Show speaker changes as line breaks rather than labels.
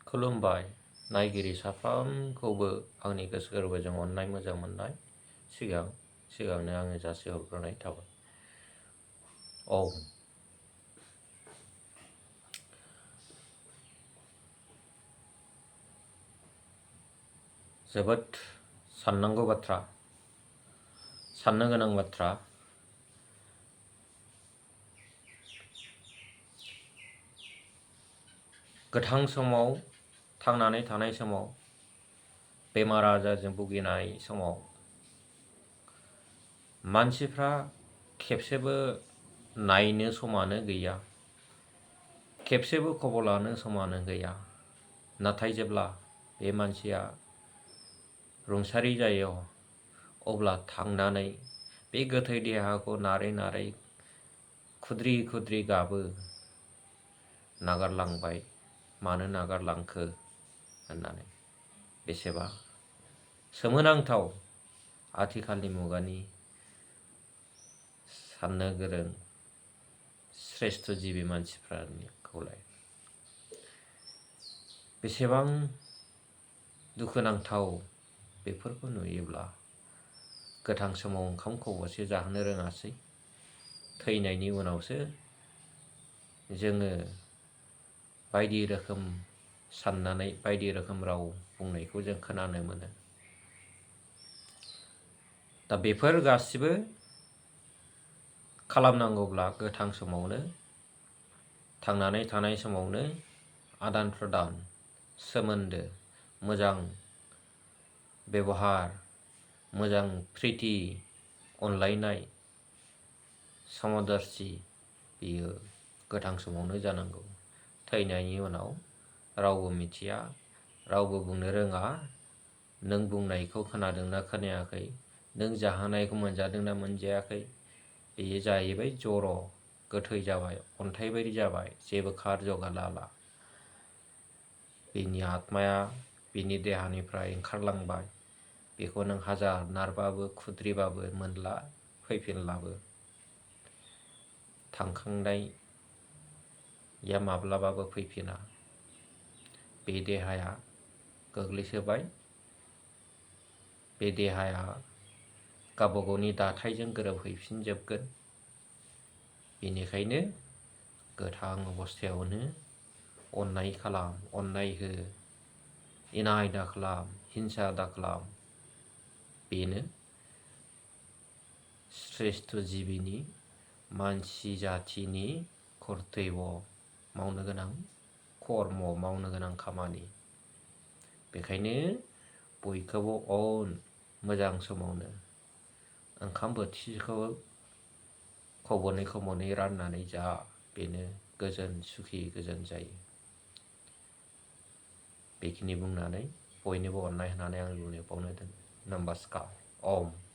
खुलुमबाय नायगिरि साफ्रोमखौबो आंनि गोसो गोरबोजों अननाय मोजां मोननाय सिगांनो आङो जासिहरग्रोनाय थाबाय। जोबोद साननांगौ बाथ्रा, साननो गोनां बाथ्रा। गोथां समाव, थांनानै थानाय समाव, बेमार आजारजों भुगिनाय समाव मानसिफ्रा खेबसेबो नायनो समानो गैया, खेबसेबो खबर लानो समानो गैया। नाथाय जेब्ला बे मानसिया रुंसारि जायो अब्ला थांनानै बे गोथै देहाखौ नारै नारै खुद्रि खुद्रि गाबो, नागारलांबाय, मानो नागारलांखो होननानै। बेसेबा सोमोनांथाव आथिखालनि मुगानि साननो गोरों श्रेष्ठ जिबि मानसिफोरखौलाय। बेसेबां दुखुनांथाव बेफोरखौ नुयोब्ला। गोथां समाव ओंखाम खब'से जाहोनो रोङासै, थैनायनि उनावसो जोङो बायदि रोखोम साननानै बायदि रोखोम राव बुंनायखौ जों खोनानो मोनो। दा बेफोर गासिबो खालामनांगौब्ला गोथां समावनो, थांनानै थानाय समावनो आदान प्रदान, सोमोन्दो, मोजां बेबहार, मोजां प्रिति, अनलायनाय, समदर्शि बियो गोथां समावनो जानांगौ। थैनायनि उनाव रावबो मिथिया, रावबो बुंनो रोङा, नों बुंनायखौ खोनादोंना खोनायाखै, नों जाहोनायखौ मोनजादोंना मोनजायाखै। बेयो जाहैबाय जर', गोथै जाबाय, अन्थाइ बायदि जाबाय, जेबो खारज' गालाला। बिनि आत्माया बिनि देहानिफ्राय ओंखारलांबाय। बेखौ नों हाजार नारबाबो खुद्रिबाबो मोनला, फैफिनलाबो। थांखांनाया माब्लाबाबो फैफिना। बे देहाया गोग्लैसोबाय, बे देहाया गावबा गावनि दाथायजों गोरोबहैफिनजोबगोन। बेनिखायनो गोथां अबस्थायावनो अननाय खालाम, अननाय हो, इनाय दाखालाम, हिंसा दाखालाम। बेनो श्रेष्ठ जिबिनि, मानसि जाथिनि कर्तब्य, मावनो गोनां कर्म, मावनो गोनां खामानि। बेखायनो बयखौबो अन, मोजां समावनो ओंखाम बोथिसेखौ खबनै राननानै जा। बेनो गोजोन सुखि गोजोन जायो। बेखिनि बुंनानै बयनोबो अननाय होनानै आं बुंनायखौ बावनो दोनो। नमस्कार।